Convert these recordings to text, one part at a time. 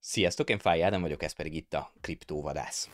Sziasztok, én Fáj Ádám vagyok, ez pedig itt a Kriptóvadász.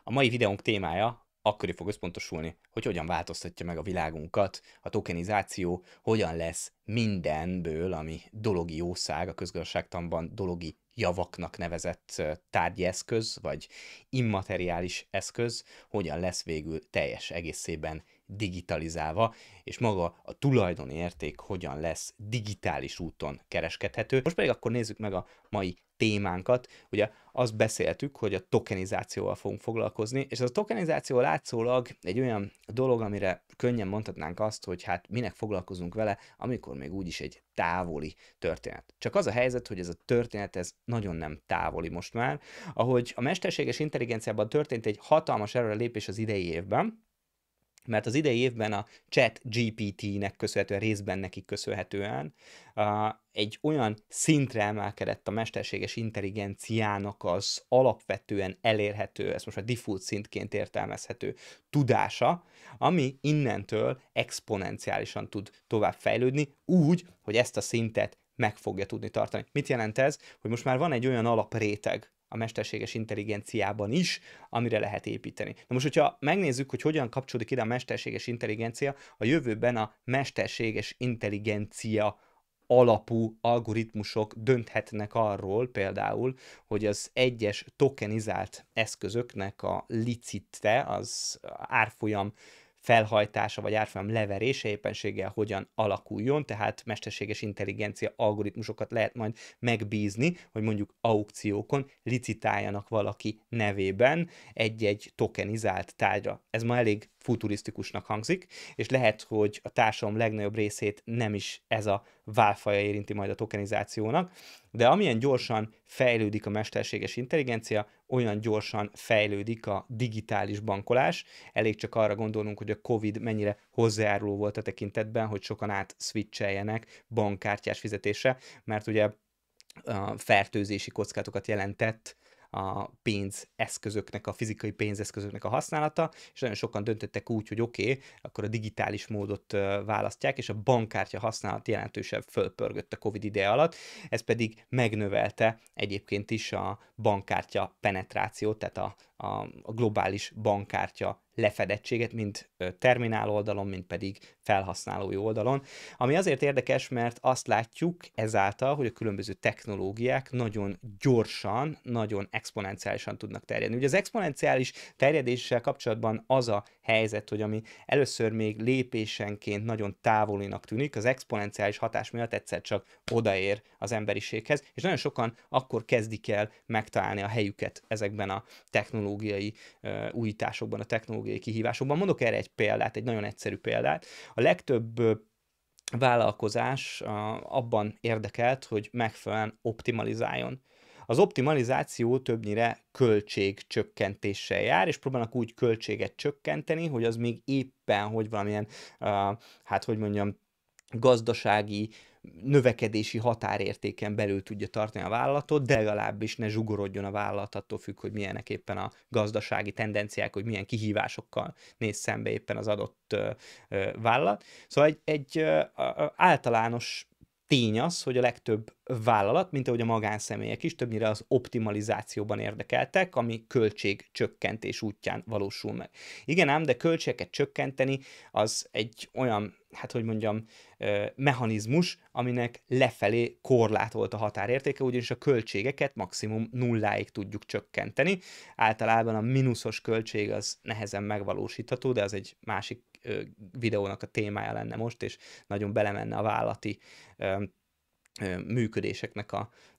A mai videónk témája akkori fog összpontosulni, hogy hogyan változtatja meg a világunkat, a tokenizáció, hogyan lesz mindenből, ami dologi jószág, a közgazdaságtanban dologi javaknak nevezett tárgyi eszköz, vagy immateriális eszköz, hogyan lesz végül teljes egészében digitalizálva, és maga a tulajdonérték hogyan lesz digitális úton kereskedhető. Most pedig akkor nézzük meg a mai témánkat. Ugye azt beszéltük, hogy a tokenizációval fogunk foglalkozni, és ez a tokenizáció látszólag egy olyan dolog, amire könnyen mondhatnánk azt, hogy hát minek foglalkozunk vele, amikor még úgyis egy távoli történet. Csak az a helyzet, hogy ez a történet ez nagyon nem távoli most már. Ahogy a mesterséges intelligenciában történt egy hatalmas előrelépés az idei évben, mert az idei évben a ChatGPT-nek köszönhetően, részben nekik köszönhetően egy olyan szintre emelkedett a mesterséges intelligenciának az alapvetően elérhető, ezt most már default szintként értelmezhető tudása, ami innentől exponenciálisan tud tovább fejlődni, úgy, hogy ezt a szintet meg fogja tudni tartani. Mit jelent ez? Hogy most már van egy olyan alapréteg a mesterséges intelligenciában is, amire lehet építeni. Na most, hogyha megnézzük, hogy hogyan kapcsolódik ide a mesterséges intelligencia, a jövőben a mesterséges intelligencia alapú algoritmusok dönthetnek arról például, hogy az egyes tokenizált eszközöknek a licite, az árfolyam felhajtása vagy árfolyam leverése éppenséggel hogyan alakuljon, tehát mesterséges intelligencia algoritmusokat lehet majd megbízni, hogy mondjuk aukciókon licitáljanak valaki nevében egy-egy tokenizált tárgyra. Ez ma elég futurisztikusnak hangzik, és lehet, hogy a társadalom legnagyobb részét nem is ez a válfaja érinti majd a tokenizációnak, de amilyen gyorsan fejlődik a mesterséges intelligencia, olyan gyorsan fejlődik a digitális bankolás. Elég csak arra gondolnunk, hogy a Covid mennyire hozzájáruló volt a tekintetben, hogy sokan átswitcheljenek bankkártyás fizetésre, mert ugye fertőzési kockázatokat jelentett a pénzeszközöknek, a fizikai pénzeszközöknek a használata, és nagyon sokan döntöttek úgy, hogy oké, akkor a digitális módot választják, és a bankkártya használat jelentősebb fölpörgött a Covid ideje alatt, ez pedig megnövelte egyébként is a bankkártya penetrációt, tehát a globális bankkártya lefedettséget, mind terminál oldalon, mind pedig felhasználói oldalon. Ami azért érdekes, mert azt látjuk ezáltal, hogy a különböző technológiák nagyon gyorsan, nagyon exponenciálisan tudnak terjedni. Ugye az exponenciális terjedéssel kapcsolatban az a helyzet, hogy ami először még lépésenként nagyon távolinak tűnik, az exponenciális hatás miatt egyszer csak odaér az emberiséghez, és nagyon sokan akkor kezdik el megtalálni a helyüket ezekben a technológiai újításokban, a technológiai kihívásokban. Mondok erre egy példát, egy nagyon egyszerű példát. A legtöbb vállalkozás abban érdekelt, hogy megfelelően optimalizáljon. Az optimalizáció többnyire költségcsökkentéssel jár, és próbálnak úgy költséget csökkenteni, hogy az még éppen, hogy valamilyen, hát hogy mondjam, gazdasági növekedési határértéken belül tudja tartani a vállalatot, de legalábbis ne zsugorodjon a vállalat, attól függ, hogy milyenek éppen a gazdasági tendenciák, hogy milyen kihívásokkal néz szembe éppen az adott vállalat. Szóval egy általános tény az, hogy a legtöbb vállalat, mint ahogy a magánszemélyek is, többnyire az optimalizációban érdekeltek, ami költségcsökkentés útján valósul meg. Igen ám, de költségeket csökkenteni az egy olyan, hát hogy mondjam, mechanizmus, aminek lefelé korlátolt a határértéke, ugyanis a költségeket maximum nulláig tudjuk csökkenteni. Általában a mínuszos költség az nehezen megvalósítható, de az egy másik videónak a témája lenne most, és nagyon belemenne a vállalati működéseknek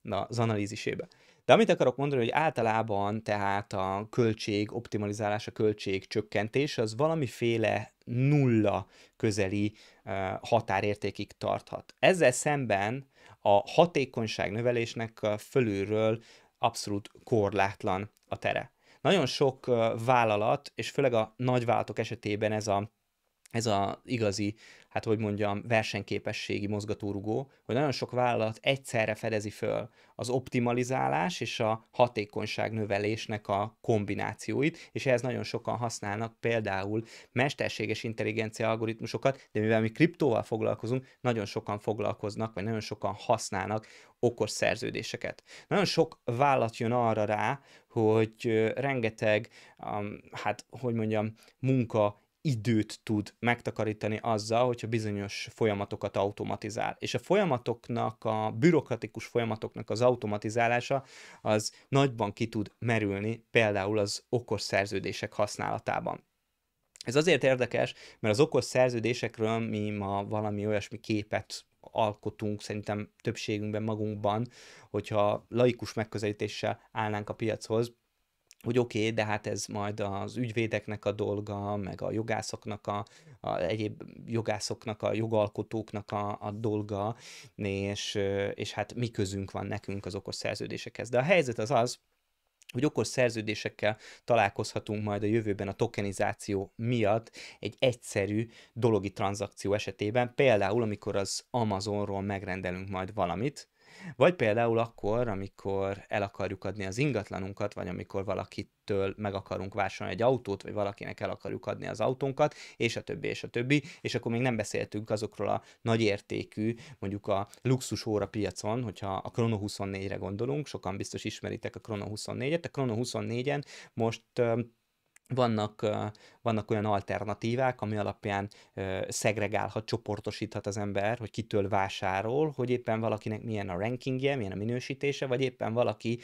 az analízisébe. De amit akarok mondani, hogy általában tehát a költség optimalizálás, a költség csökkentés az valamiféle nulla közeli határértékig tarthat. Ezzel szemben a hatékonyság növelésnek fölülről abszolút korlátlan a tere. Nagyon sok vállalat, és főleg a nagyvállalatok esetében ez a ez a igazi, hát hogy mondjam, versenyképességi mozgatórugó, hogy nagyon sok vállalat egyszerre fedezi föl az optimalizálás és a hatékonyság növelésnek a kombinációit, és ehhez nagyon sokan használnak például mesterséges intelligencia algoritmusokat, de mivel mi kriptóval foglalkozunk, nagyon sokan foglalkoznak, vagy nagyon sokan használnak okos szerződéseket. Nagyon sok vállalat jön arra rá, hogy rengeteg, hát hogy mondjam, munka időt tud megtakarítani azzal, hogyha bizonyos folyamatokat automatizál. És a folyamatoknak, a bürokratikus folyamatoknak az automatizálása az nagyban ki tud merülni például az okos szerződések használatában. Ez azért érdekes, mert az okos szerződésekről mi ma valami olyasmi képet alkotunk szerintem többségünkben magunkban, hogyha laikus megközelítéssel állnánk a piachoz, hogy oké, de hát ez majd az ügyvédeknek a dolga, meg a jogászoknak, a egyéb jogászoknak, a jogalkotóknak a dolga, és hát mi közünk van nekünk az okos szerződésekhez. De a helyzet az az, hogy okos szerződésekkel találkozhatunk majd a jövőben a tokenizáció miatt egy egyszerű dologi tranzakció esetében, például amikor az Amazonról megrendelünk majd valamit, vagy például akkor, amikor el akarjuk adni az ingatlanunkat, vagy amikor valakitől meg akarunk vásárolni egy autót, vagy valakinek el akarjuk adni az autónkat, és a többi, és a többi, és akkor még nem beszéltünk azokról a nagyértékű, mondjuk a luxus óra piacon, hogyha a Chrono 24-re gondolunk, sokan biztos ismeritek a Chrono 24-et, a Chrono 24-en most vannak olyan alternatívák, ami alapján szegregálhat, csoportosíthat az ember, hogy kitől vásárol, hogy éppen valakinek milyen a rankingje, milyen a minősítése, vagy éppen valaki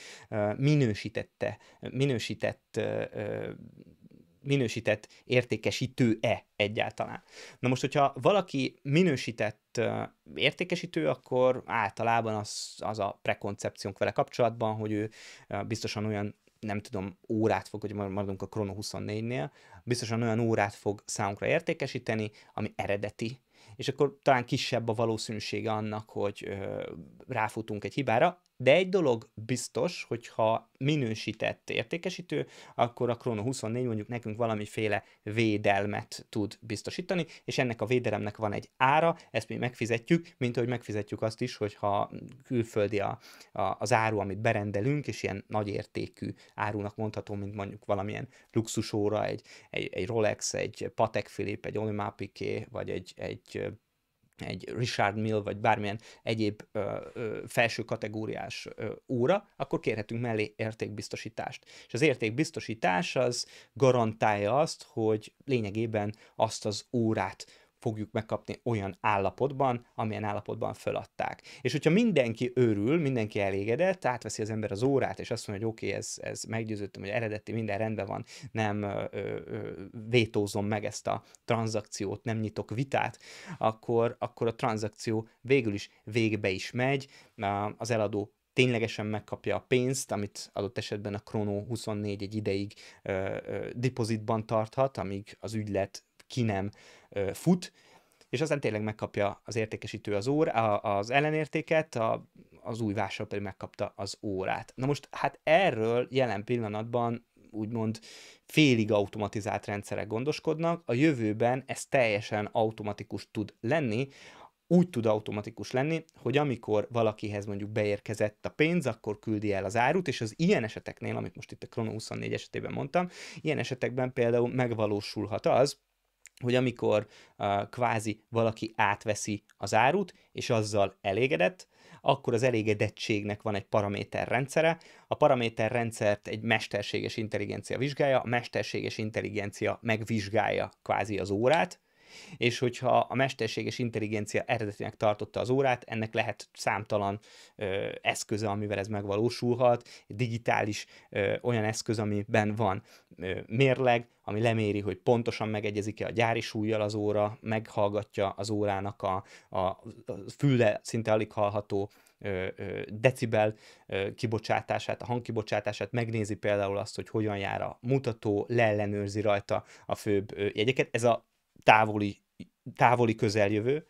minősített értékesítő-e egyáltalán. Na most, hogyha valaki minősített értékesítő, akkor általában az a prekoncepciónk vele kapcsolatban, hogy ő biztosan olyan, nem tudom, órát fog, hogy maradunk a Chrono 24-nél, biztosan olyan órát fog számunkra értékesíteni, ami eredeti, és akkor talán kisebb a valószínűsége annak, hogy ráfutunk egy hibára, de egy dolog biztos, hogyha minősített értékesítő, akkor a Chrono 24 mondjuk nekünk valamiféle védelmet tud biztosítani, és ennek a védelemnek van egy ára, ezt mi megfizetjük, mint ahogy megfizetjük azt is, hogyha külföldi az áru, amit berendelünk, és ilyen nagyértékű árunak mondható, mint mondjuk valamilyen luxusóra, egy Rolex, egy Patek Philippe, egy Audemars Piguet, vagy egy Richard Mille, vagy bármilyen egyéb felső kategóriás óra, akkor kérhetünk mellé értékbiztosítást. És az értékbiztosítás az garantálja azt, hogy lényegében azt az órát fogjuk megkapni olyan állapotban, amilyen állapotban föladták. És hogyha mindenki örül, mindenki elégedett, átveszi az ember az órát, és azt mondja, hogy oké, ez meggyőződtem, hogy eredeti, minden rendben van, nem vétózom meg ezt a tranzakciót, nem nyitok vitát, akkor a tranzakció végül is végbe is megy, az eladó ténylegesen megkapja a pénzt, amit adott esetben a Chrono 24 egy ideig depozitban tarthat, amíg az ügylet ki nem fut, és aztán tényleg megkapja az értékesítő az ellenértéket, az új vásárló pedig megkapta az órát. Na most hát erről jelen pillanatban úgymond félig automatizált rendszerek gondoskodnak, a jövőben ez teljesen automatikus tud lenni, úgy tud automatikus lenni, hogy amikor valakihez mondjuk beérkezett a pénz, akkor küldi el az árut, és az ilyen eseteknél, amit most itt a Chrono 24 esetében mondtam, ilyen esetekben például megvalósulhat az, hogy amikor kvázi valaki átveszi az árut, és azzal elégedett, akkor az elégedettségnek van egy paraméterrendszere. A paraméterrendszert egy mesterséges intelligencia vizsgálja, a mesterséges intelligencia megvizsgálja kvázi az órát, és hogyha a mesterséges intelligencia eredetinek tartotta az órát, ennek lehet számtalan eszköze, amivel ez megvalósulhat, digitális olyan eszköz, amiben van mérleg, ami leméri, hogy pontosan megegyezik-e a gyári súllyal az óra, meghallgatja az órának a fülle szinte alig hallható decibel kibocsátását, a hangkibocsátását, megnézi például azt, hogy hogyan jár a mutató, leellenőrzi rajta a főbb jegyeket. Ez a távoli közeljövő,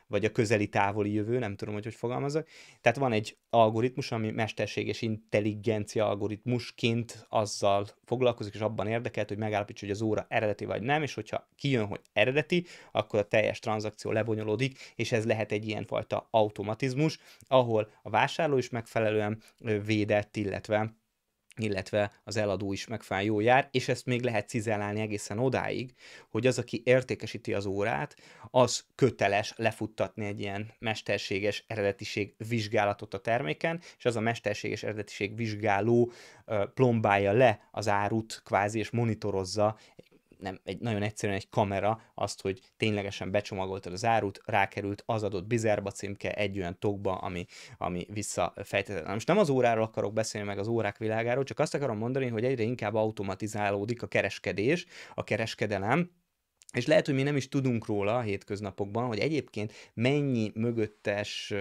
vagy a közeli távoli jövő, nem tudom, hogy fogalmazok. Tehát van egy algoritmus, ami mesterséges intelligencia algoritmusként azzal foglalkozik, és abban érdekelt, hogy megállapítsa, hogy az óra eredeti vagy nem, és hogyha kijön, hogy eredeti, akkor a teljes tranzakció lebonyolódik, és ez lehet egy ilyenfajta automatizmus, ahol a vásárló is megfelelően védett, illetve az eladó is megfelelően jól jár, és ezt még lehet cizellálni egészen odáig, hogy az, aki értékesíti az órát, az köteles lefuttatni egy ilyen mesterséges eredetiség vizsgálatot a terméken, és az a mesterséges eredetiség vizsgáló plombálja le az árut kvázi, és monitorozza nagyon egyszerűen egy kamera azt, hogy ténylegesen becsomagoltad az árut, rákerült az adott bizerba címke egy olyan tokba, ami visszafejtetlen. Most nem az óráról akarok beszélni, meg az órák világáról, csak azt akarom mondani, hogy egyre inkább automatizálódik a kereskedés, a kereskedelem, és lehet, hogy mi nem is tudunk róla a hétköznapokban, hogy egyébként mennyi mögöttes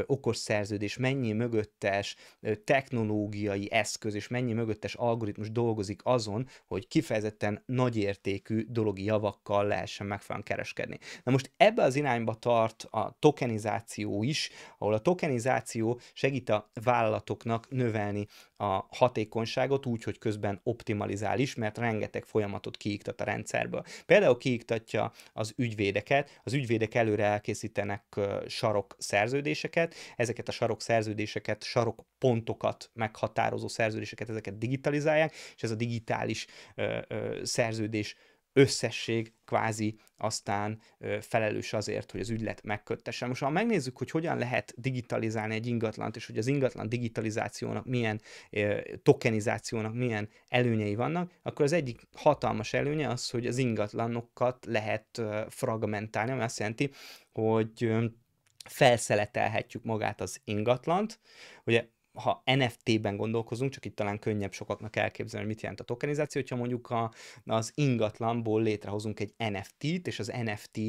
okos szerződés, mennyi mögöttes technológiai eszköz, és mennyi mögöttes algoritmus dolgozik azon, hogy kifejezetten nagyértékű dologi javakkal lehessen megfelelően kereskedni. Na most ebbe az irányba tart a tokenizáció is, ahol a tokenizáció segít a vállalatoknak növelni a hatékonyságot úgy, hogy közben optimalizál is, mert rengeteg folyamatot kiiktat a rendszerből. Például kiiktatja az ügyvédeket, az ügyvédek előre elkészítenek sarok szerződéseket, ezeket a sarok szerződéseket, sarok pontokat meghatározó szerződéseket, ezeket digitalizálják, és ez a digitális szerződés összesség kvázi aztán felelős azért, hogy az ügylet megköttessen. Most ha megnézzük, hogy hogyan lehet digitalizálni egy ingatlant, és hogy az ingatlan digitalizációnak milyen tokenizációnak milyen előnyei vannak, akkor az egyik hatalmas előnye az, hogy az ingatlanokat lehet fragmentálni, ami azt jelenti, hogy felszeletelhetjük magát az ingatlant. Ugye ha NFT-ben gondolkozunk, csak itt talán könnyebb sokaknak elképzelni, hogy mit jelent a tokenizáció, hogyha mondjuk az ingatlanból létrehozunk egy NFT-t, és az NFT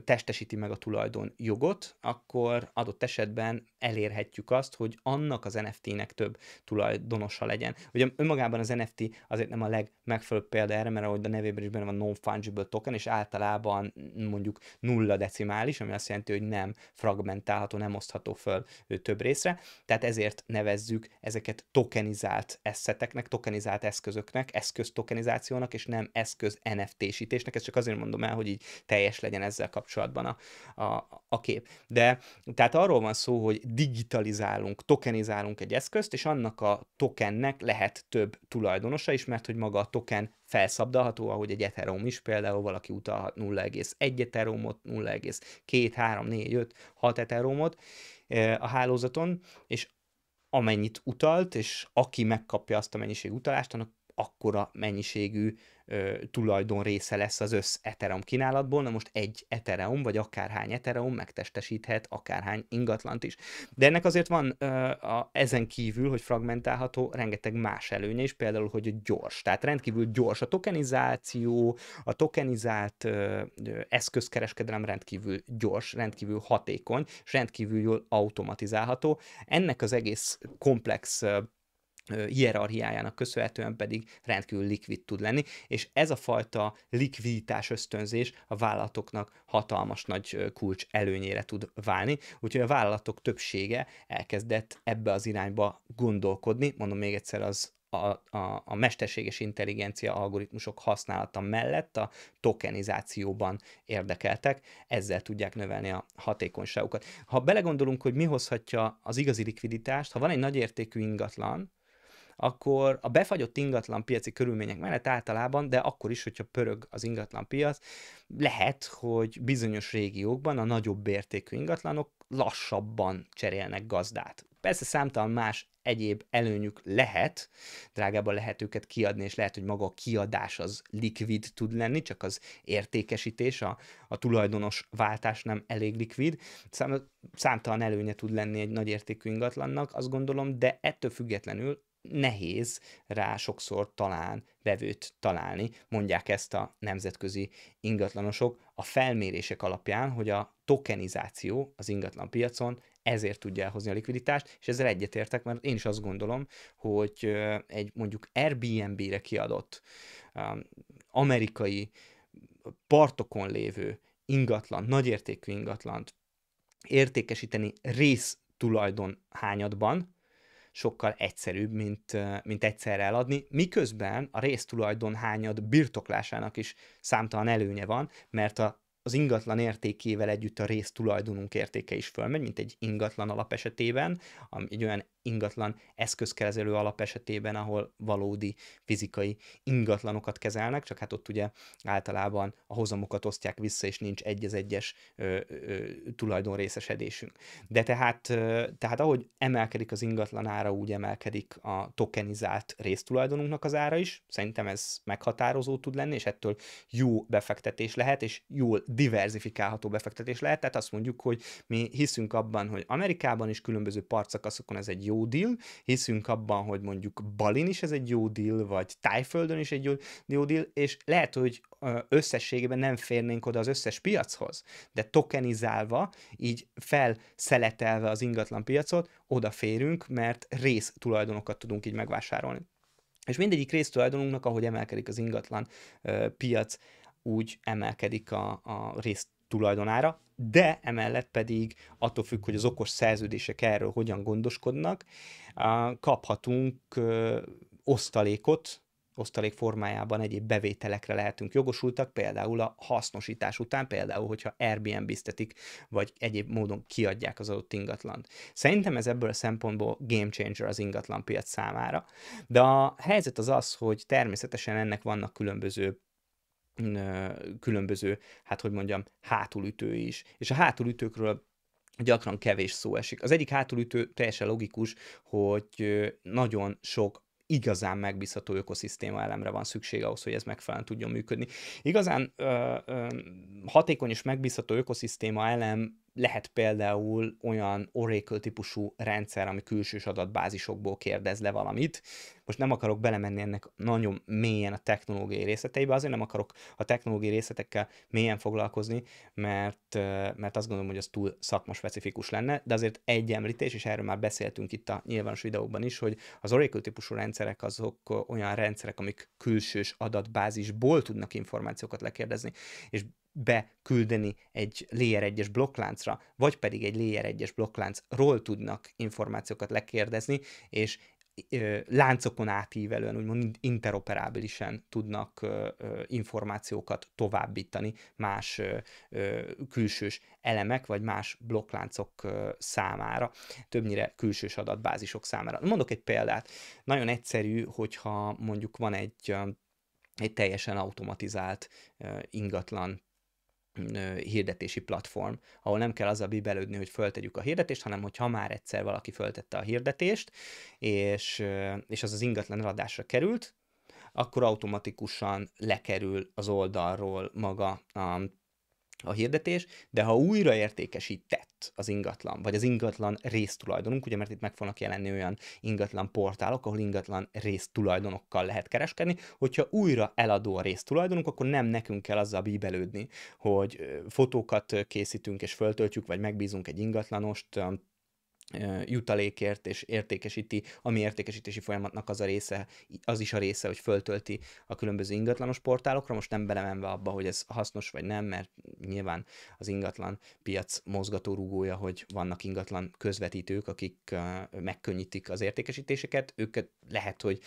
testesíti meg a tulajdonjogot, akkor adott esetben elérhetjük azt, hogy annak az NFT-nek több tulajdonosa legyen. Ugye önmagában az NFT azért nem a legmegfelelőbb példa erre, mert ahogy a nevében is benne van non-fungible token, és általában mondjuk nulla decimális, ami azt jelenti, hogy nem fragmentálható, nem osztható föl több részre, tehát ezért nevezzük ezeket tokenizált asszeteknek, tokenizált eszközöknek, eszköztokenizációnak, és nem eszköz NFT-sítésnek, ezt csak azért mondom el, hogy így teljes legyen ezzel kapcsolatban a kép. De tehát arról van szó, hogy digitalizálunk, tokenizálunk egy eszközt, és annak a tokennek lehet több tulajdonosa is, mert hogy maga a token felszabdalható, ahogy egy Ethereum is, például valaki utalhat 0,1 Ethereumot, 0,2, 3, 4, 5, 6 Ethereumot a hálózaton, és amennyit utalt, és aki megkapja azt a mennyiség utalást, annak akkora mennyiségű tulajdon része lesz az össz Ethereum kínálatból. Na most egy Ethereum, vagy akárhány Ethereum megtestesíthet akárhány ingatlant is. De ennek azért van ezen kívül, hogy fragmentálható, rengeteg más előnye is, például, hogy gyors. Tehát rendkívül gyors a tokenizáció, a tokenizált eszközkereskedelem rendkívül gyors, rendkívül hatékony, és rendkívül jól automatizálható. Ennek az egész komplex hierarchiájának köszönhetően pedig rendkívül likvid tud lenni, és ez a fajta likviditás ösztönzés a vállalatoknak hatalmas nagy kulcs előnyére tud válni, úgyhogy a vállalatok többsége elkezdett ebbe az irányba gondolkodni, mondom még egyszer, a mesterséges intelligencia algoritmusok használata mellett a tokenizációban érdekeltek, ezzel tudják növelni a hatékonyságukat. Ha belegondolunk, hogy mi hozhatja az igazi likviditást, ha van egy nagyértékű ingatlan, akkor a befagyott ingatlan piaci körülmények mellett általában, de akkor is, hogyha pörög az ingatlan piac, lehet, hogy bizonyos régiókban a nagyobb értékű ingatlanok lassabban cserélnek gazdát. Persze számtalan más egyéb előnyük lehet, drágában lehet őket kiadni, és lehet, hogy maga a kiadás az likvid tud lenni, csak az értékesítés, a tulajdonos váltás nem elég likvid. Számtalan előnye tud lenni egy nagy értékű ingatlannak, azt gondolom, de ettől függetlenül nehéz rá sokszor vevőt találni, mondják ezt a nemzetközi ingatlanosok a felmérések alapján, hogy a tokenizáció az ingatlan piacon ezért tudja elhozni a likviditást, és ezzel egyetértek, mert én is azt gondolom, hogy egy mondjuk Airbnb-re kiadott amerikai partokon lévő ingatlan, nagyértékű ingatlant értékesíteni résztulajdon hányadban, sokkal egyszerűbb, mint egyszerre eladni, miközben a résztulajdon hányad birtoklásának is számtalan előnye van, mert az ingatlan értékével együtt a résztulajdonunk értéke is fölmegy, mint egy ingatlan alap esetében, egy olyan ingatlan eszközkezelő alap esetében, ahol valódi fizikai ingatlanokat kezelnek, csak hát ott ugye általában a hozamokat osztják vissza, és nincs egy az egyes tulajdonrészesedésünk. De tehát ahogy emelkedik az ingatlan ára, úgy emelkedik a tokenizált résztulajdonunknak az ára is. Szerintem ez meghatározó tud lenni, és ettől jó befektetés lehet, és jól diverzifikálható befektetés lehet. Tehát azt mondjuk, hogy mi hiszünk abban, hogy Amerikában is különböző partszakaszokon ez egy jó deal, hiszünk abban, hogy mondjuk Balin is ez egy jó deal, vagy Tájföldön is egy jó deal, és lehet, hogy összességében nem férnénk oda az összes piachoz, de tokenizálva, így felszeletelve az ingatlan piacot, odaférünk, mert résztulajdonokat tudunk így megvásárolni. És mindegyik résztulajdonunknak, ahogy emelkedik az ingatlan piac, úgy emelkedik a résztulajdonára, de emellett pedig attól függ, hogy az okos szerződések erről hogyan gondoskodnak, kaphatunk osztalék formájában egyéb bevételekre lehetünk jogosultak, például a hasznosítás után, például, hogyha Airbnb-ztetik, vagy egyéb módon kiadják az adott ingatlant. Szerintem ez ebből a szempontból game changer az ingatlan piac számára, de a helyzet az az, hogy természetesen ennek vannak különböző, hát hogy mondjam, hátulütői is. És a hátulütőkről gyakran kevés szó esik. Az egyik hátulütő teljesen logikus, hogy nagyon sok igazán megbízható ökoszisztéma elemre van szükség ahhoz, hogy ez megfelelően tudjon működni. Igazán hatékony és megbízható ökoszisztéma elem lehet például olyan Oracle típusú rendszer, ami külsős adatbázisokból kérdez le valamit. Most nem akarok belemenni ennek nagyon mélyen a technológiai részleteibe, azért nem akarok a technológiai részletekkel mélyen foglalkozni, mert azt gondolom, hogy az túl szakmaspecifikus lenne, de azért egy említés, és erről már beszéltünk itt a nyilvános videókban is, hogy az Oracle típusú rendszerek azok olyan rendszerek, amik külsős adatbázisból tudnak információkat lekérdezni, és beküldeni egy Layer 1-es blokkláncra, vagy pedig egy Layer 1-es blokkláncról tudnak információkat lekérdezni, és láncokon átívelően, úgymond interoperábilisen tudnak információkat továbbítani más külsős elemek, vagy más blokkláncok számára, többnyire külsős adatbázisok számára. Mondok egy példát. Nagyon egyszerű, hogyha mondjuk van egy teljesen automatizált ingatlan hirdetési platform, ahol nem kell azzal bíbelődni, hogy föltegyük a hirdetést, hanem hogy ha már egyszer valaki föltette a hirdetést, és az ingatlan eladásra került, akkor automatikusan lekerül az oldalról maga a hirdetés, de ha újra értékesített az ingatlan, vagy az ingatlan résztulajdonunk, ugye mert itt meg fognak jelenni olyan ingatlan portálok, ahol ingatlan résztulajdonokkal lehet kereskedni, hogyha újra eladó a résztulajdonunk, akkor nem nekünk kell azzal bíbelődni, hogy fotókat készítünk és föltöltjük, vagy megbízunk egy ingatlanost jutalékért, és értékesíti, ami értékesítési folyamatnak az is a része, hogy föltölti a különböző ingatlanos portálokra, most nem belemenve abba, hogy ez hasznos vagy nem, mert nyilván az ingatlan piac mozgatórugója, hogy vannak ingatlan közvetítők, akik megkönnyítik az értékesítéseket, őket lehet, hogy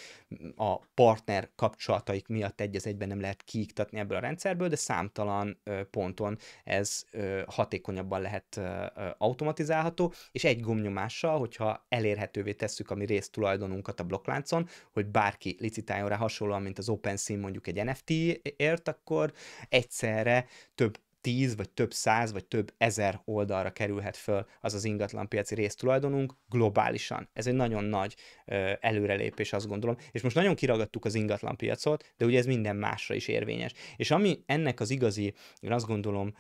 a partner kapcsolataik miatt egy az egyben nem lehet kiiktatni ebből a rendszerből, de számtalan ponton ez hatékonyabban lehet automatizálható, és egy gomnyomással, hogyha elérhetővé tesszük a mi résztulajdonunkat a blokkláncon, hogy bárki licitáljon rá hasonlóan, mint az OpenSea mondjuk egy NFT-ért, akkor egyszerre több 10, vagy több 100, vagy több 1000 oldalra kerülhet föl az ingatlanpiaci résztulajdonunk globálisan. Ez egy nagyon nagy előrelépés, azt gondolom. És most nagyon kiragadtuk az ingatlanpiacot, de ugye ez minden másra is érvényes. És ami ennek az igazi, én azt gondolom,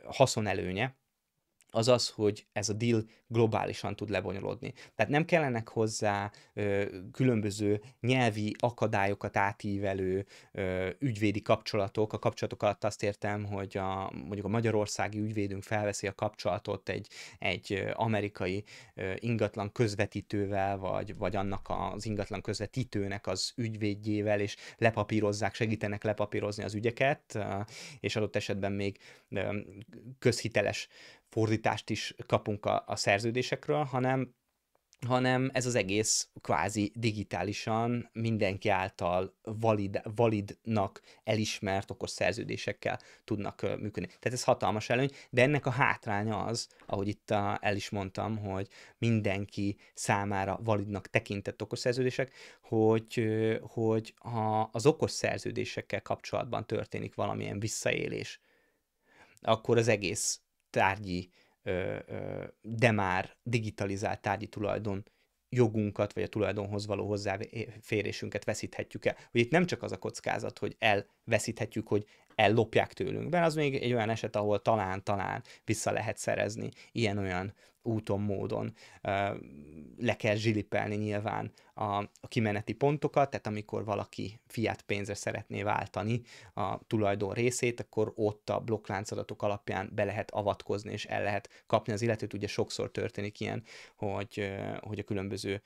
haszonelőnye, az az, hogy ez a deal globálisan tud lebonyolódni. Tehát nem kellenek hozzá különböző nyelvi akadályokat átívelő ügyvédi kapcsolatok. A kapcsolatok alatt azt értem, hogy mondjuk a magyarországi ügyvédünk felveszi a kapcsolatot egy amerikai ingatlan közvetítővel, vagy annak az ingatlan közvetítőnek az ügyvédjével, és segítenek lepapírozni az ügyeket, és adott esetben még közhiteles fordítást is kapunk a szerződésekről, hanem ez az egész kvázi digitálisan mindenki által validnak elismert okos szerződésekkel tudnak működni. Tehát ez hatalmas előny, de ennek a hátránya az, ahogy itt el is mondtam, hogy mindenki számára validnak tekintett okos szerződések, hogy az okos szerződésekkel kapcsolatban történik valamilyen visszaélés, akkor az egész tárgyi, de már digitalizált tárgyi tulajdon jogunkat, vagy a tulajdonhoz való hozzáférésünket veszíthetjük el. Hogy itt nem csak az a kockázat, hogy elveszíthetjük, hogy ellopják tőlünk, mert az még egy olyan eset, ahol talán vissza lehet szerezni ilyen-olyan úton, módon. Le kell zsilipelni nyilván a kimeneti pontokat, tehát amikor valaki fiat pénzre szeretné váltani a tulajdon részét, akkor ott a blokkláncadatok alapján be lehet avatkozni, és el lehet kapni az illetőt. Ugye sokszor történik ilyen, hogy a különböző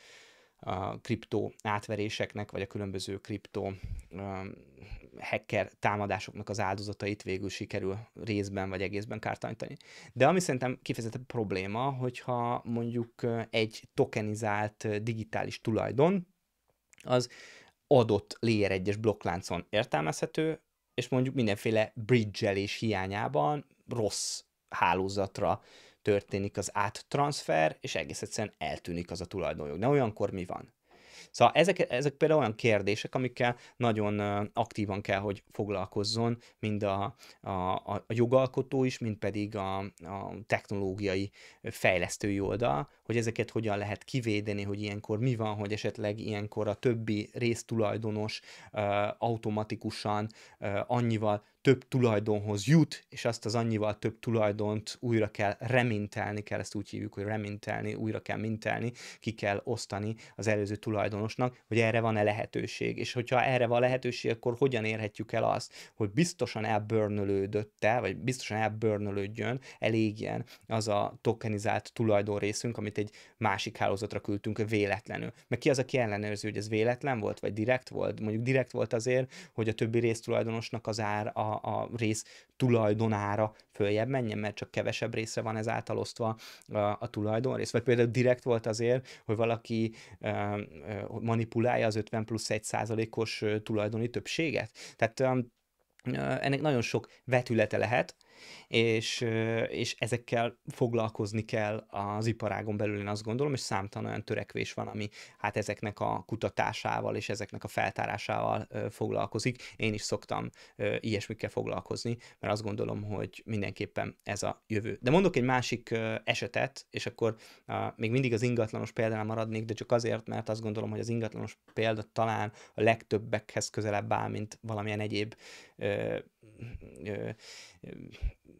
kriptó átveréseknek, vagy a különböző kriptó hacker támadásoknak az áldozatait végül sikerül részben vagy egészben kártalanítani. De ami szerintem kifejezetten probléma, hogyha mondjuk egy tokenizált digitális tulajdon az adott layer 1-es blokkláncon értelmezhető, és mondjuk mindenféle bridge-elés hiányában rossz hálózatra történik az áttranszfer, és egész egyszerűen eltűnik az a tulajdonjog. De olyankor mi van? Szóval ezek például olyan kérdések, amikkel nagyon aktívan kell, hogy foglalkozzon mind a jogalkotó is, mind pedig a technológiai fejlesztői oldal, hogy ezeket hogyan lehet kivédeni, hogy ilyenkor mi van, hogy esetleg ilyenkor a többi résztulajdonos automatikusan annyival több tulajdonhoz jut, és azt az annyival több tulajdont újra kell remintelni, kell ezt úgy hívjuk, hogy remintelni, újra kell mintelni, ki kell osztani az előző tulajdonosnak, hogy erre van-e lehetőség. És hogyha erre van lehetőség, akkor hogyan érhetjük el azt, hogy biztosan elburnölődött-e, vagy biztosan elburnölődjön, elégjen az a tokenizált tulajdonrészünk, amit egy másik hálózatra küldtünk véletlenül. Meg ki az, aki ellenőrzi, hogy ez véletlen volt, vagy direkt volt? Mondjuk direkt volt azért, hogy a többi résztulajdonosnak az ár, a rész tulajdonára följebb menjen, mert csak kevesebb részre van ezáltal osztva a tulajdonrész. Vagy például direkt volt azért, hogy valaki manipulálja az 50+1%-os tulajdoni többséget. Tehát ennek nagyon sok vetülete lehet, és ezekkel foglalkozni kell az iparágon belül, én azt gondolom, és számtalan olyan törekvés van, ami hát ezeknek a kutatásával és ezeknek a feltárásával foglalkozik. Én is szoktam ilyesmikkel foglalkozni, mert azt gondolom, hogy mindenképpen ez a jövő. De mondok egy másik esetet, és akkor még mindig az ingatlanos példánál maradnék, de csak azért, mert azt gondolom, hogy az ingatlanos példa talán a legtöbbekhez közelebb áll, mint valamilyen egyéb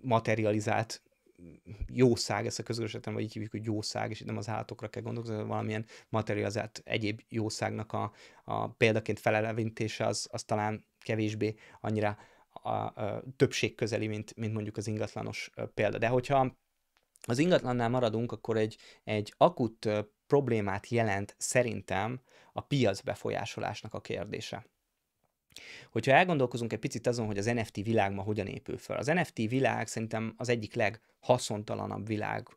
materializált jószág, ezt a közösségben, vagy így hívjuk, hogy jószág, és itt nem az állatokra kell gondolkozni, valamilyen materializált egyéb jószágnak a példaként felelevintése az talán kevésbé annyira a többség közeli, mint mondjuk az ingatlanos példa. De hogyha az ingatlannál maradunk, akkor egy akut problémát jelent szerintem a piac befolyásolásnak a kérdése. Hogyha elgondolkozunk egy picit azon, hogy az NFT világ ma hogyan épül fel. Az NFT világ szerintem az egyik leghaszontalanabb világ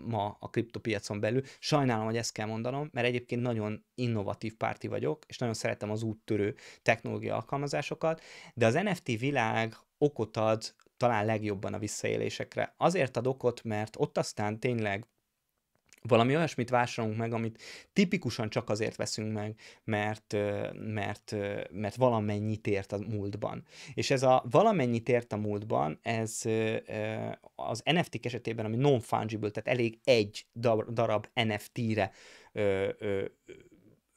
ma a kriptopiacon belül. Sajnálom, hogy ezt kell mondanom, mert egyébként nagyon innovatív párti vagyok, és nagyon szeretem az úttörő technológia alkalmazásokat, de az NFT világ okot ad talán legjobban a visszaélésekre. Azért ad okot, mert ott aztán tényleg valami olyasmit vásárolunk meg, amit tipikusan csak azért veszünk meg, mert valamennyit ért a múltban. És ez a valamennyit ért a múltban, ez az NFT-k esetében, ami non-fungible, tehát elég egy darab NFT-re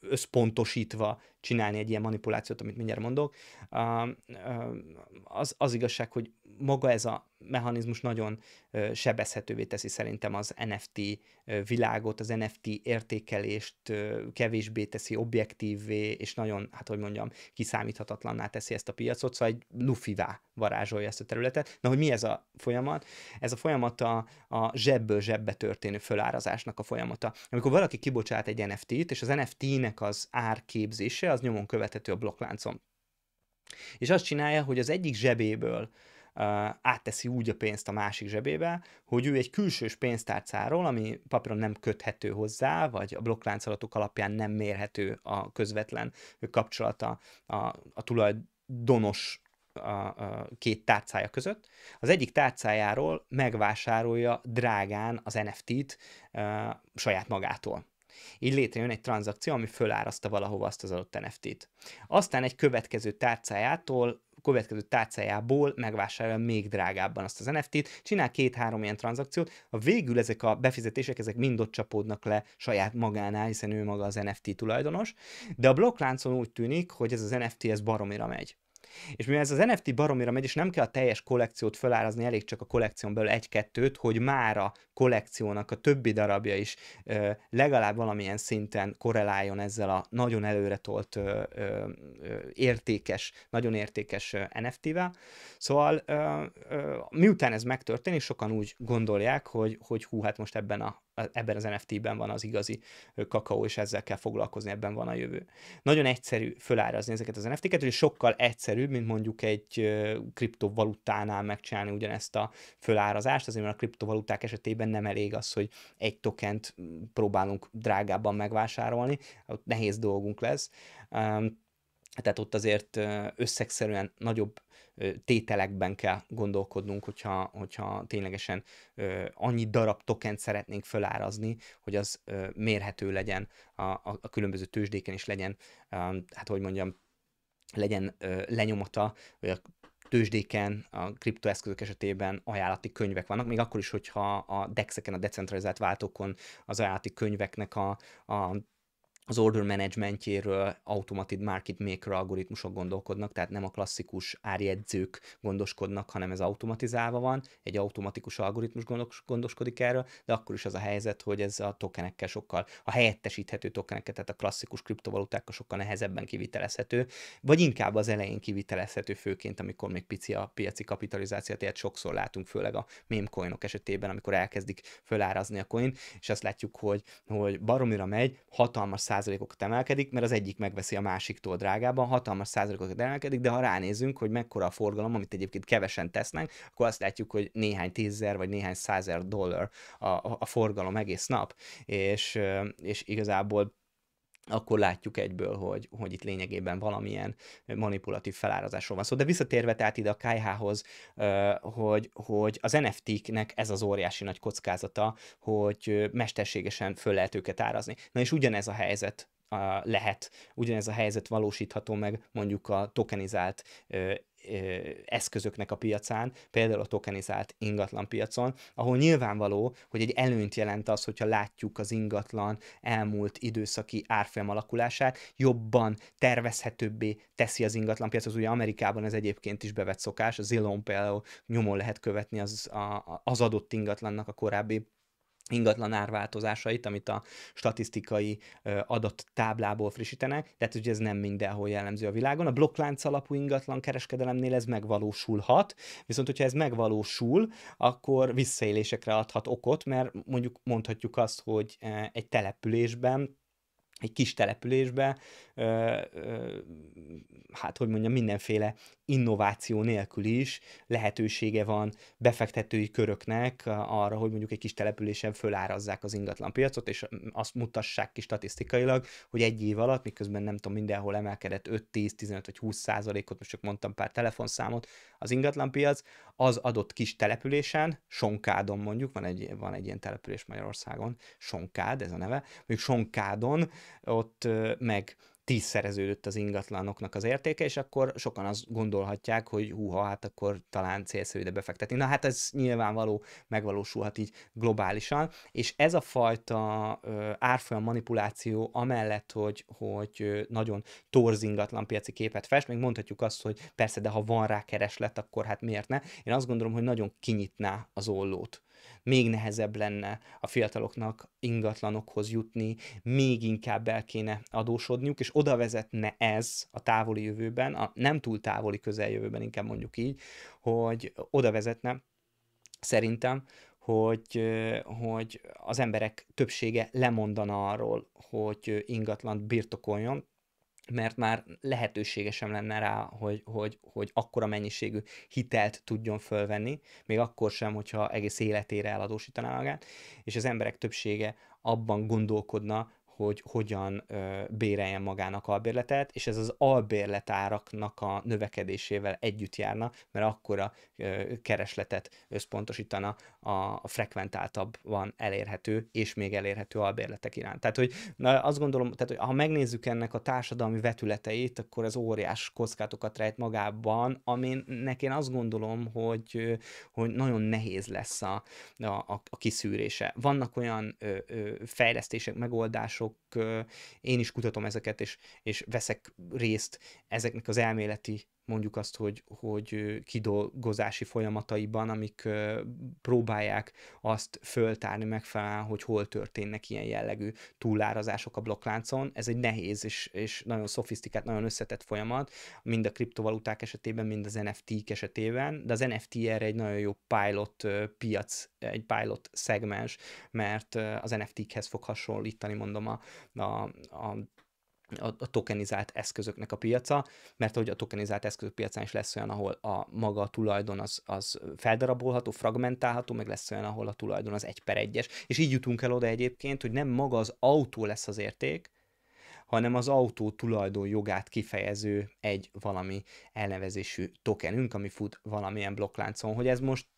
összpontosítva csinálni egy ilyen manipulációt, amit mindjárt mondok. Az igazság, hogy maga ez a mechanizmus nagyon sebezhetővé teszi szerintem az NFT világot, az NFT értékelést kevésbé teszi objektívvé, és nagyon, hát hogy mondjam, kiszámíthatatlanná teszi ezt a piacot, szóval egy lufivá varázsolja ezt a területet. Na, hogy mi ez a folyamat? Ez a folyamat a zsebből zsebbe történő fölárazásnak a folyamata. Amikor valaki kibocsát egy NFT-t, és az NFT-nek az árképzése, az nyomon követhető a blokkláncon. És azt csinálja, hogy az egyik zsebéből átteszi úgy a pénzt a másik zsebébe, hogy ő egy külsős pénztárcáról, ami papíron nem köthető hozzá, vagy a blokkláncolatok alapján nem mérhető a közvetlen kapcsolata a tulajdonos két tárcája között. Az egyik tárcájáról megvásárolja drágán az NFT-t saját magától. Így létrejön egy tranzakció, ami fölárazta valahova azt az adott NFT-t. Aztán egy következő tárcájából megvásárolja még drágábban azt az NFT-t, csinál 2-3 ilyen tranzakciót, a végül ezek a befizetések, ezek mind ott csapódnak le saját magánál, hiszen ő maga az NFT tulajdonos, de a blokkláncon úgy tűnik, hogy ez az NFT ez baromira megy. És mivel ez az NFT baromira megy, és nem kell a teljes kollekciót felárazni, elég csak a kollekción belül 1-2-t, hogy már a kollekciónak a többi darabja is legalább valamilyen szinten korreláljon ezzel a nagyon előretolt nagyon értékes NFT-vel. Szóval miután ez megtörténik, sokan úgy gondolják, hogy hú, hát most ebben az NFT-ben van az igazi kakaó, és ezzel kell foglalkozni, ebben van a jövő. Nagyon egyszerű fölárazni ezeket az NFT-ket, és sokkal egyszerűbb, mint mondjuk egy kriptovalutánál megcsinálni ugyanezt a fölárazást, azért mert a kriptovaluták esetében nem elég az, hogy egy tokent próbálunk drágábban megvásárolni, ott nehéz dolgunk lesz. Tehát ott azért összegszerűen nagyobb tételekben kell gondolkodnunk, hogyha ténylegesen annyi darab tokent szeretnénk fölárazni, hogy az mérhető legyen a különböző tőzsdéken is legyen, hát hogy mondjam, legyen lenyomata, vagy a tőzsdéken, a kriptoeszközök esetében ajánlati könyvek vannak, még akkor is, hogyha a DEX-eken, a decentralizált váltókon az ajánlati könyveknek az order managementjéről automated market maker algoritmusok gondolkodnak, tehát nem a klasszikus árjegyzők gondoskodnak, hanem ez automatizálva van, egy automatikus algoritmus gondoskodik erről, de akkor is az a helyzet, hogy ez a tokenekkel sokkal, a helyettesíthető tokenekkel, tehát a klasszikus kriptovalutákkal sokkal nehezebben kivitelezhető, vagy inkább az elején kivitelezhető, főként, amikor még pici a piaci kapitalizáció, tehát sokszor látunk, főleg a meme coinok esetében, amikor elkezdik fölárazni a coin, és azt látjuk, hogy baromira megy, hatalmas százalékokat emelkedik, mert az egyik megveszi a másiktól drágában, hatalmas százalékokat emelkedik, de ha ránézünk, hogy mekkora a forgalom, amit egyébként kevesen tesznek, akkor azt látjuk, hogy néhány $10,000 vagy néhány $100,000 a forgalom egész nap, és igazából akkor látjuk egyből, hogy itt lényegében valamilyen manipulatív felárazásról van szó. De visszatérve tehát ide a KH-hoz, hogy az NFT-knek ez az óriási nagy kockázata, hogy mesterségesen föl lehet őket árazni. Na és ugyanez a helyzet ugyanez a helyzet valósítható meg mondjuk a tokenizált eszközöknek a piacán, például a tokenizált ingatlan piacon, ahol nyilvánvaló, hogy egy előnyt jelent az, hogyha látjuk az ingatlan elmúlt időszaki árfolyam alakulását, jobban tervezhetőbbé teszi az ingatlan piacot. Ugye Amerikában ez egyébként is bevett szokás, a Zillow például nyomon lehet követni az adott ingatlannak a korábbi ingatlan árváltozásait, amit a statisztikai adattáblából frissítenek, tehát ugye ez nem mindenhol jellemző a világon. A blokklánc alapú ingatlan kereskedelemnél ez megvalósulhat, viszont hogyha ez megvalósul, akkor visszaélésekre adhat okot, mert mondjuk mondhatjuk azt, hogy egy településben, egy kis településbe, hát hogy mondjam, mindenféle innováció nélkül is lehetősége van befektetői köröknek arra, hogy mondjuk egy kis településen fölárazzák az ingatlanpiacot, és azt mutassák ki statisztikailag, hogy egy év alatt, miközben nem tudom, mindenhol emelkedett 5, 10, 15 vagy 20%-ot, most csak mondtam pár telefonszámot, az ingatlanpiac, az adott kis településen, Sonkádon mondjuk, van egy ilyen település Magyarországon, Sonkád, ez a neve, mondjuk Sonkádon, ott meg tízszereződött az ingatlanoknak az értéke, és akkor sokan azt gondolhatják, hogy húha, hát akkor talán célszerű ide befektetni. Na hát ez nyilvánvaló megvalósulhat így globálisan, és ez a fajta árfolyam manipuláció amellett, hogy nagyon torz ingatlan piaci képet fest, még mondhatjuk azt, hogy persze, de ha van rá kereslet, akkor hát miért ne? Én azt gondolom, hogy nagyon kinyitná az ollót. Még nehezebb lenne a fiataloknak ingatlanokhoz jutni, még inkább el kéne adósodniuk, és oda vezetne ez a távoli jövőben, a nem túl távoli közeljövőben, inkább mondjuk így, hogy oda vezetne szerintem, hogy az emberek többsége lemondana arról, hogy ingatlant birtokoljon, mert már lehetősége sem lenne rá, hogy akkora mennyiségű hitelt tudjon fölvenni, még akkor sem, hogyha egész életére eladósítaná magát, és az emberek többsége abban gondolkodna, hogy hogyan béreljen magának albérletet, és ez az albérletáraknak a növekedésével együtt járna, mert akkora keresletet összpontosítana a frekventáltabban elérhető, és még elérhető albérletek iránt. Tehát, hogy azt gondolom, tehát, hogy ha megnézzük ennek a társadalmi vetületeit, akkor ez óriás kockátokat rejt magában, aminek én azt gondolom, hogy nagyon nehéz lesz a kiszűrése. Vannak olyan fejlesztések, megoldások, én is kutatom ezeket, és veszek részt ezeknek az elméleti, mondjuk azt, hogy kidolgozási folyamataiban, amik próbálják azt föltárni megfelelően, hogy hol történnek ilyen jellegű túlárazások a blokkláncon. Ez egy nehéz és nagyon szofisztikált, nagyon összetett folyamat, mind a kriptovaluták esetében, mind az NFT-k esetében, de az NFT erre egy nagyon jó pilot piac, egy pilot szegmens, mert az NFT-khez fog hasonlítani, mondom, a tokenizált eszközöknek a piaca, mert hogy a tokenizált eszközök piacán is lesz olyan, ahol a maga a tulajdon az feldarabolható, fragmentálható, meg lesz olyan, ahol a tulajdon az 1/1-es, és így jutunk el oda egyébként, hogy nem maga az autó lesz az érték, hanem az autó tulajdon jogát kifejező egy valami elnevezésű tokenünk, ami fut valamilyen blokkláncon. Hogy ez most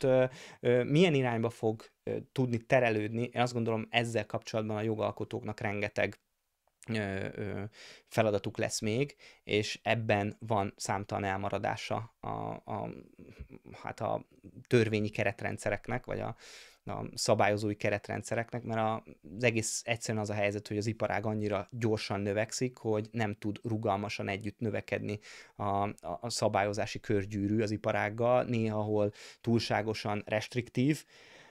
milyen irányba fog tudni terelődni, én azt gondolom ezzel kapcsolatban a jogalkotóknak rengeteg feladatuk lesz még, és ebben van számtalan elmaradása a törvényi keretrendszereknek, vagy a szabályozói keretrendszereknek, mert az egész egyszerűen az a helyzet, hogy az iparág annyira gyorsan növekszik, hogy nem tud rugalmasan együtt növekedni a szabályozási körgyűrű az iparággal, néha ahol túlságosan restriktív,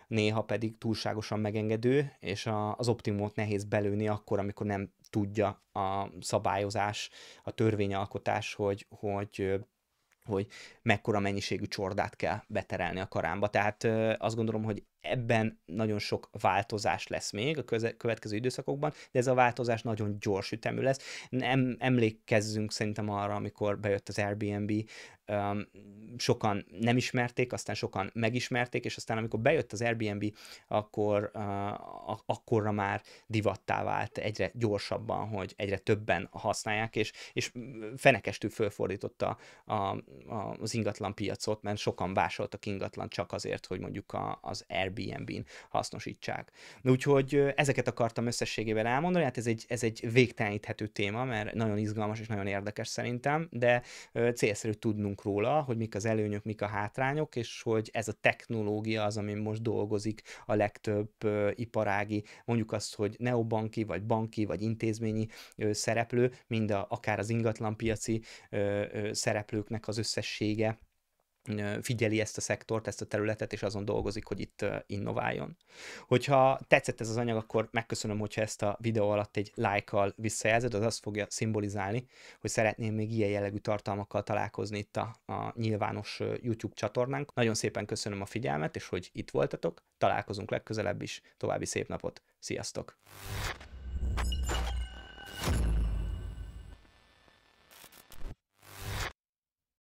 néha pedig túlságosan megengedő, és az optimumot nehéz belőni akkor, amikor nem tudja a szabályozás, a törvényalkotás, hogy mekkora mennyiségű csordát kell beterelni a karámba. Tehát azt gondolom, hogy ebben nagyon sok változás lesz még a következő időszakokban, de ez a változás nagyon gyors ütemű lesz. Nem emlékezzünk szerintem arra, amikor bejött az Airbnb, sokan nem ismerték, aztán sokan megismerték, és aztán amikor bejött az Airbnb, akkorra már divattá vált egyre gyorsabban, hogy egyre többen használják, és fenekestül fölfordította az ingatlan piacot, mert sokan vásároltak ingatlan csak azért, hogy mondjuk az Airbnb-n hasznosítsák. Úgyhogy ezeket akartam összességében elmondani, hát ez egy végteleníthető téma, mert nagyon izgalmas és nagyon érdekes szerintem, de célszerű tudnunk róla, hogy mik az előnyök, mik a hátrányok, és hogy ez a technológia az, amin most dolgozik a legtöbb iparági, mondjuk azt, hogy neobanki, vagy banki, vagy intézményi szereplő, mind akár az ingatlanpiaci szereplőknek az összessége figyeli ezt a szektort, ezt a területet, és azon dolgozik, hogy itt innováljon. Hogyha tetszett ez az anyag, akkor megköszönöm, hogyha ezt a videó alatt egy lájkkal visszajelzed, az azt fogja szimbolizálni, hogy szeretném még ilyen jellegű tartalmakkal találkozni itt a nyilvános YouTube csatornánk. Nagyon szépen köszönöm a figyelmet, és hogy itt voltatok. Találkozunk legközelebb is. További szép napot. Sziasztok!